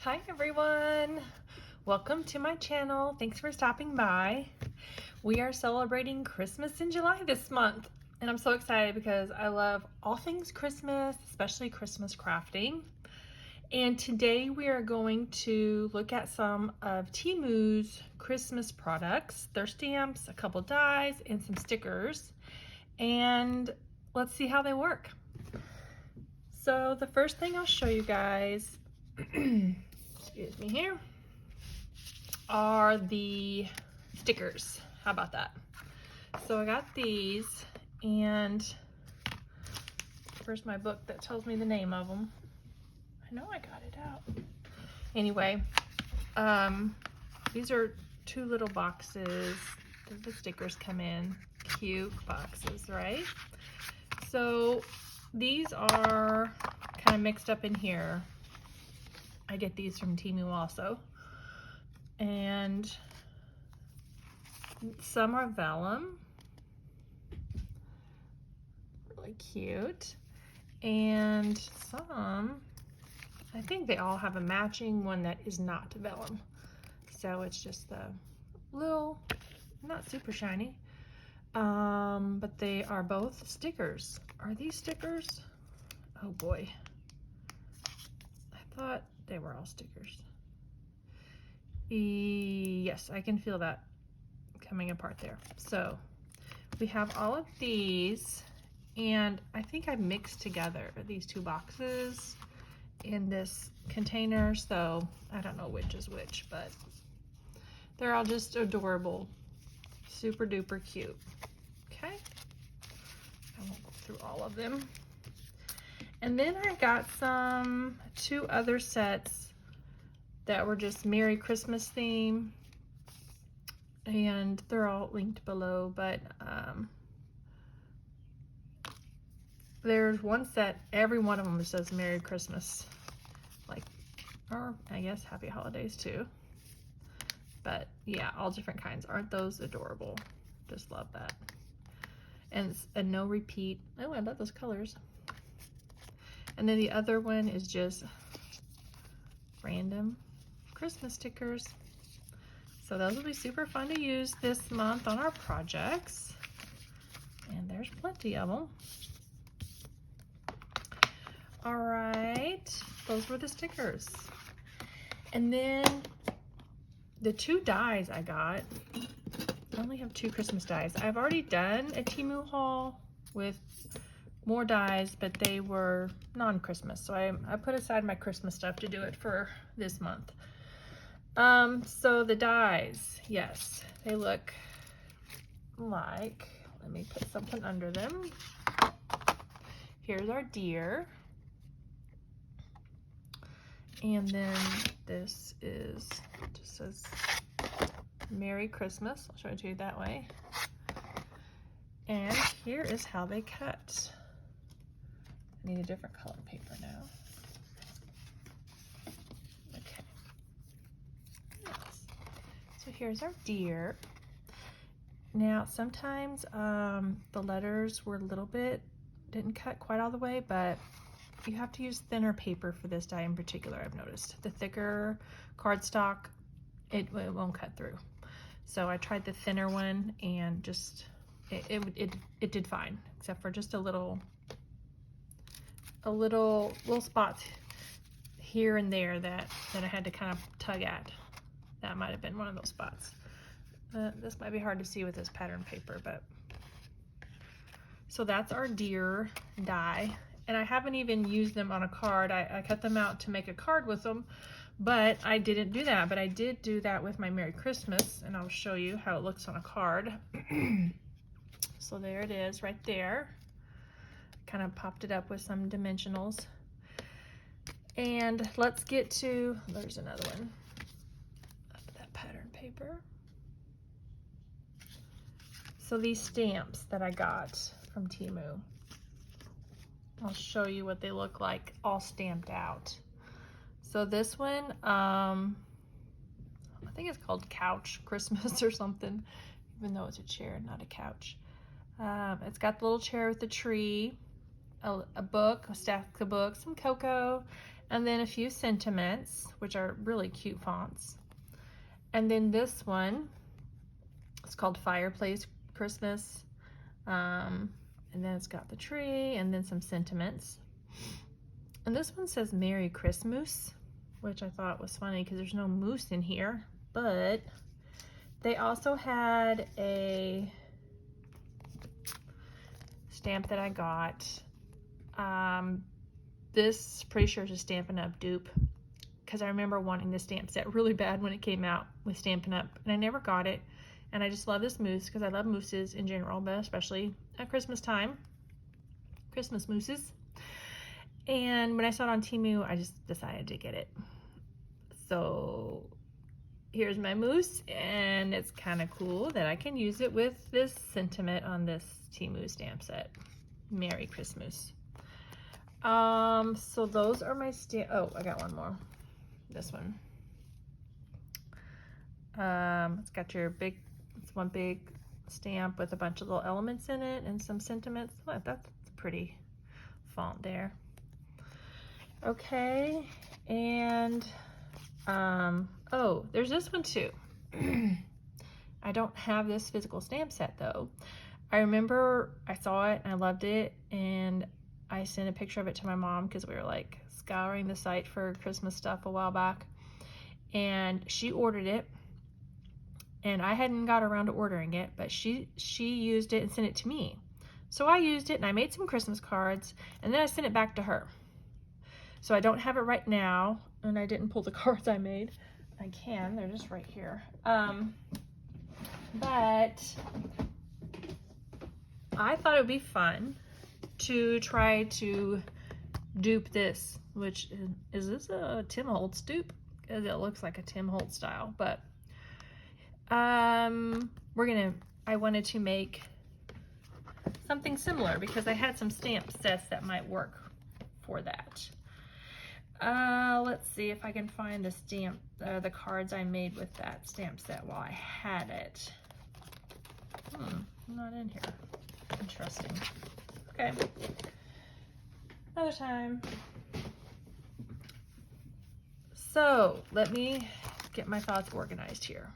Hi everyone, welcome to my channel. Thanks for stopping by. We are celebrating Christmas in July this month, and I'm so excited because I love all things Christmas, especially Christmas crafting. And today we are going to look at some of TEMU's Christmas products, their stamps, a couple dies, and some stickers. And let's see how they work. So the first thing I'll show you guys excuse me here, are the stickers. How about that? So I got these, and where's my book that tells me the name of them? I know I got it out. Anyway, these are two little boxes that the stickers come in. Cute boxes, right? So these are kind of mixed up in here. I get these from TEMU also. And some are vellum. Really cute. And some, I think they all have a matching one that is not vellum. So it's just a little, not super shiny. But they are both stickers. Are these stickers? Oh boy. I thought they were all stickers. Yes, I can feel that coming apart there. So we have all of these, and I think I mixed together these two boxes in this container, so I don't know which is which, but they're all just adorable, super duper cute. Okay, I won't go through all of them. And then I got two other sets that were just Merry Christmas theme, and they're all linked below, but there's one set, every one of them says Merry Christmas, like, or I guess Happy Holidays too. But yeah, all different kinds. Aren't those adorable? Just love that. And it's a no repeat. Oh, I love those colors. And then the other one is just random Christmas stickers. So those will be super fun to use this month on our projects. And there's plenty of them. All right, those were the stickers. And then the two dies I got, I only have two Christmas dies. I've already done a TEMU haul with more dies, but they were non-Christmas. So I put aside my Christmas stuff to do it for this month. So the dies, yes, they look like, let me put something under them. Here's our deer. And then this is, just says Merry Christmas. I'll show it to you that way. And here is how they cut. I need a different color paper now. Okay. Yes. So here's our deer. Now sometimes the letters were a little bit, didn't cut quite all the way, but you have to use thinner paper for this die in particular, I've noticed. The thicker cardstock, it won't cut through. So I tried the thinner one, and just, it did fine, except for just a little spots here and there that I had to kind of tug at. That might have been one of those spots. This might be hard to see with this pattern paper, but so that's our deer die. And I haven't even used them on a card. I cut them out to make a card with them, but I didn't do that. But I did do that with my Merry Christmas, and I'll show you how it looks on a card. So there it is right there. Kind of popped it up with some dimensionals. And let's get to, there's another one of that pattern paper. So these stamps that I got from TEMU, I'll show you what they look like all stamped out. So this one, I think it's called Couch Christmas or something, even though it's a chair, not a couch. It's got the little chair with the tree, a book, a stack of books, some cocoa, and then a few sentiments, which are really cute fonts. And then this one, it's called Fireplace Christmas. And then it's got the tree and then some sentiments. And this one says Merry Christmas, which I thought was funny because there's no moose in here. But they also had a stamp that I got. This, pretty sure, is a Stampin' Up! Dupe, because I remember wanting this stamp set really bad when it came out with Stampin' Up! And I never got it. And I just love this moose because I love mooses in general, but especially at Christmas time. Christmas mooses. And when I saw it on TEMU, I just decided to get it. So here's my moose, and it's kind of cool that I can use it with this sentiment on this TEMU stamp set. Merry Christmas. So those are my oh, I got one more. This one. It's got your it's one big stamp with a bunch of little elements in it and some sentiments. What? That's a pretty font there. Okay, and oh, there's this one too. I don't have this physical stamp set though. I remember I saw it and I loved it, and I sent a picture of it to my mom because we were like scouring the site for Christmas stuff a while back, and she ordered it, and I hadn't got around to ordering it, but she used it and sent it to me. So I used it and I made some Christmas cards, and then I sent it back to her. So I don't have it right now, and I didn't pull the cards I made. I can, they're just right here. But I thought it would be fun to try to dupe this, which is this a Tim Holtz dupe? Because it looks like a Tim Holtz style, but I wanted to make something similar because I had some stamp sets that might work for that. Let's see if I can find the cards I made with that stamp set while I had it. Not in here. Interesting. Okay. Another time. So let me get my thoughts organized here.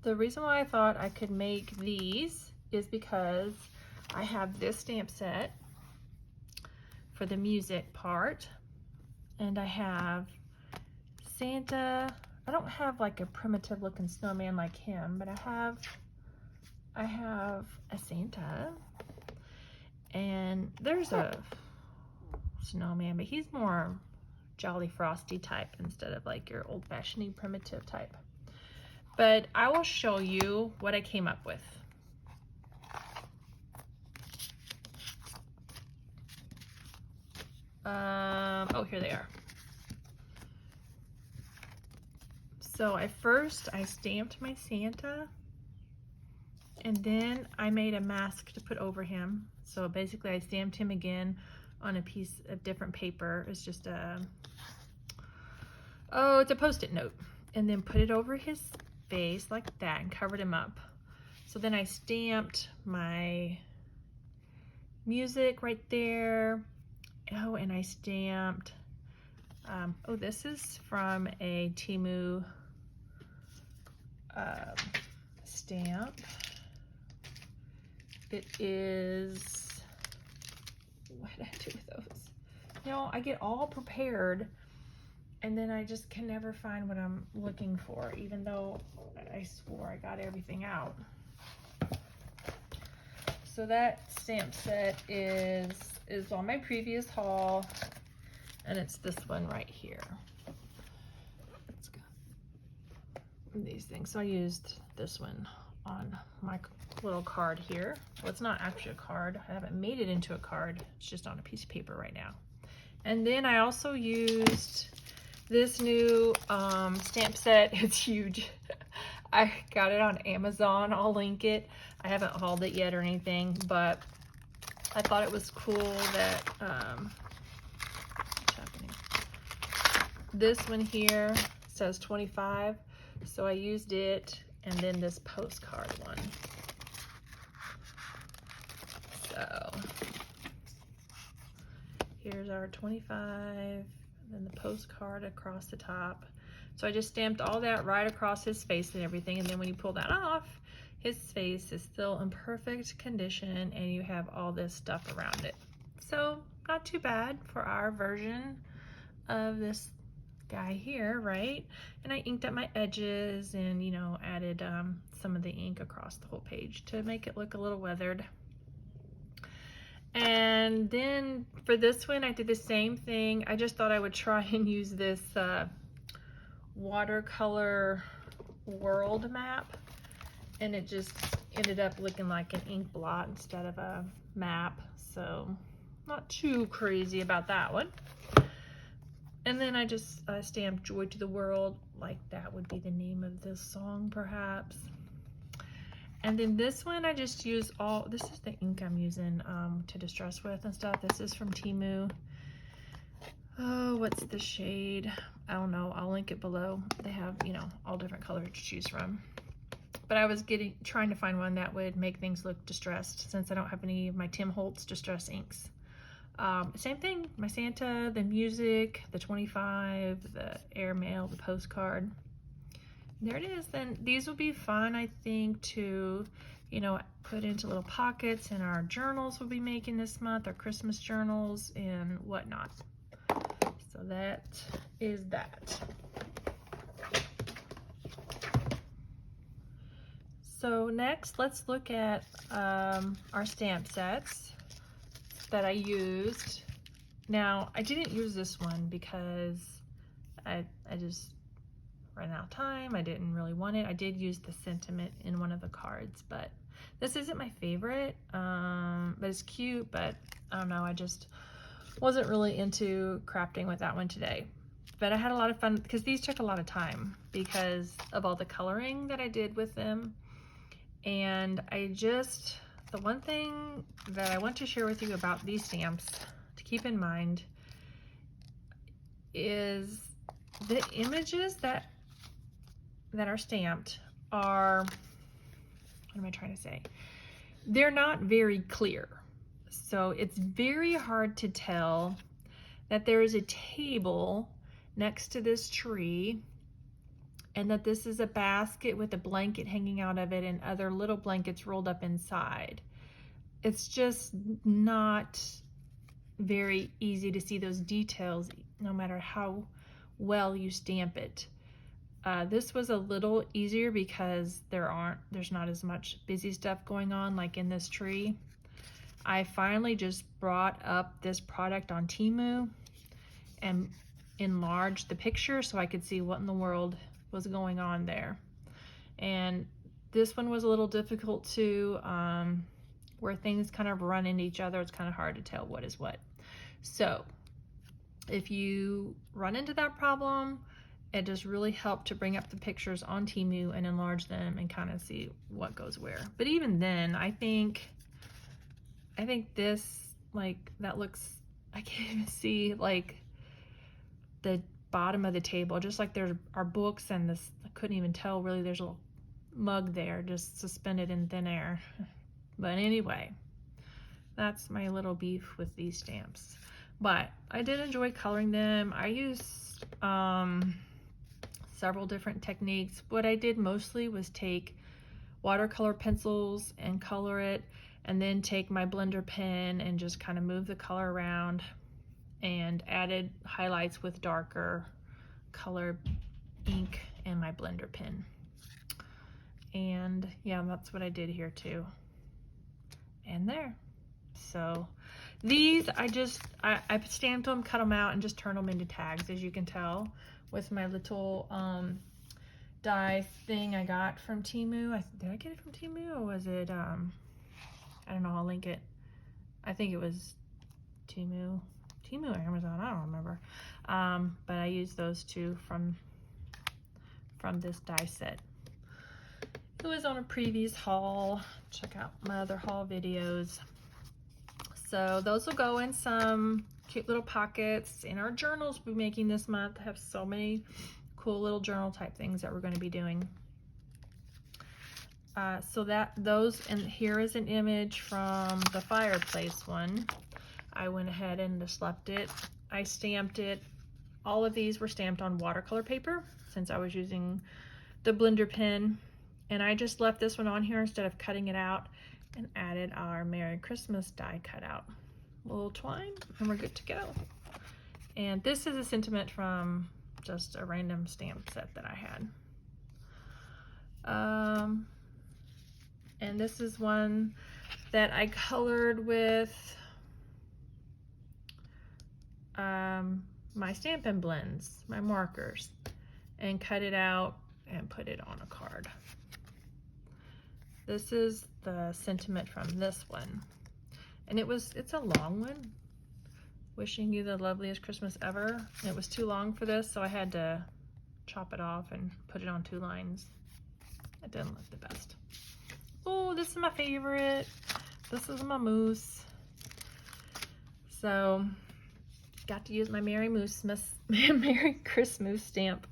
The reason why I thought I could make these is because I have this stamp set for the music part, and I have Santa. I don't have like a primitive looking snowman like him, but I have a Santa, and there's a snowman, but he's more Jolly Frosty type instead of like your old-fashioned primitive type. But I will show you what I came up with. Oh, here they are. So I stamped my Santa, and then I made a mask to put over him. So basically I stamped him again on a piece of different paper. It's just it's a Post-it note, and then put it over his face like that and covered him up. So then I stamped my music right there. Oh, and I stamped, oh, this is from a TEMU stamp. It is, what did I do with those? You know, I get all prepared, and then I just can never find what I'm looking for, even though I swore I got everything out. So that stamp set is on my previous haul, and it's this one right here. It's got these things. So I used this one on my little card here. Well, it's not actually a card. I haven't made it into a card. It's just on a piece of paper right now. And then I also used this new stamp set. It's huge. I got it on Amazon. I'll link it. I haven't hauled it yet or anything, but I thought it was cool that what's happening? This one here says 25, so I used it, and then this postcard one. So here's our 25, and then the postcard across the top. So I just stamped all that right across his face and everything, and then when you pull that off, his face is still in perfect condition and you have all this stuff around it. So not too bad for our version of this guy here, right? And I inked up my edges and, you know, added some of the ink across the whole page to make it look a little weathered. And then for this one, I did the same thing. I just thought I would try and use this Watercolor World Map, and it just ended up looking like an ink blot instead of a map, so not too crazy about that one. And then I just stamped Joy to the World, like that would be the name of this song perhaps. And then this one I just use this is the ink I'm using to distress with and stuff. This is from TEMU. Oh, what's the shade? I don't know, I'll link it below. They have, you know, all different colors to choose from. But I was trying to find one that would make things look distressed, since I don't have any of my Tim Holtz distress inks. Same thing, my Santa, the music, the 25, the airmail, the postcard. There it is. Then these will be fun, I think, to, you know, put into little pockets in our journals we'll be making this month, our Christmas journals and whatnot. So that is that. So next, let's look at our stamp sets that I used. Now, I didn't use this one because I just ran out of time. I didn't really want it. I did use the sentiment in one of the cards, but this isn't my favorite, but it's cute, but I don't know, I just wasn't really into crafting with that one today. But I had a lot of fun because these took a lot of time because of all the coloring that I did with them. And the one thing that I want to share with you about these stamps to keep in mind is the images that are stamped are, what am I trying to say? They're not very clear. So it's very hard to tell that there is a table next to this tree and that this is a basket with a blanket hanging out of it and other little blankets rolled up inside. It's just not very easy to see those details no matter how well you stamp it. This was a little easier because there's not as much busy stuff going on like in this tree. I finally just brought up this product on TEMU and enlarged the picture so I could see what in the world was going on there. And this one was a little difficult too, where things kind of run into each other. It's kind of hard to tell what is what. So if you run into that problem, it just really helped to bring up the pictures on TEMU and enlarge them and kind of see what goes where. But even then, I think this, like, that looks, I can't even see like the bottom of the table, just like there are books and this, I couldn't even tell really, there's a little mug there just suspended in thin air. But anyway, that's my little beef with these stamps. But I did enjoy coloring them. I used several different techniques. What I did mostly was take watercolor pencils and color it, and then take my blender pen and just kind of move the color around and added highlights with darker color ink and my blender pen. And yeah, that's what I did here too. And there. So these, I stamped them, cut them out, and just turned them into tags, as you can tell, with my little die thing I got from TEMU. Did I get it from TEMU, or was it, I don't know, I'll link it. I think it was TEMU or Amazon, I don't remember. But I used those two from this die set. It was on a previous haul. Check out my other haul videos. So those will go in some cute little pockets in our journals we'll be making this month. I have so many cool little journal type things that we're going to be doing. So and here is an image from the Fireplace one. I went ahead and just left it. I stamped it. All of these were stamped on watercolor paper since I was using the blender pen. And I just left this one on here instead of cutting it out and added our Merry Christmas die cutout. A little twine and we're good to go. And this is a sentiment from just a random stamp set that I had. And this is one that I colored with my Stampin' Blends, my markers, and cut it out and put it on a card. This is the sentiment from this one. And it's a long one. Wishing you the loveliest Christmas ever. It was too long for this, so I had to chop it off and put it on 2 lines. It didn't look the best. Oh, this is my favorite. This is my mousse. So, got to use my Merry Christmas stamp.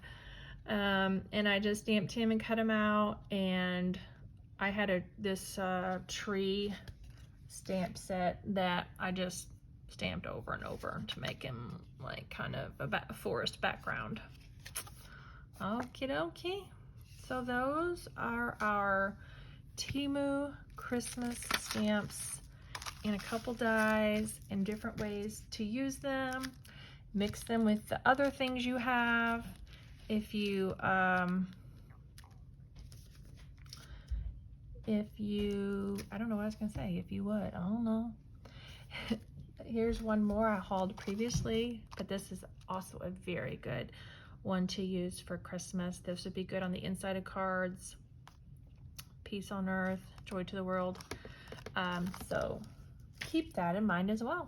And I just stamped him and cut him out. And I had this tree stamp set that I just stamped over and over to make him like kind of a forest background. Okie dokie. So those are our TEMU Christmas stamps and a couple dies and different ways to use them. Mix them with the other things you have. If you I don't know what I was gonna say, if you would, I don't know. Here's one more I hauled previously, but this is also a very good one to use for Christmas. This would be good on the inside of cards. Peace on earth, joy to the world. So keep that in mind as well.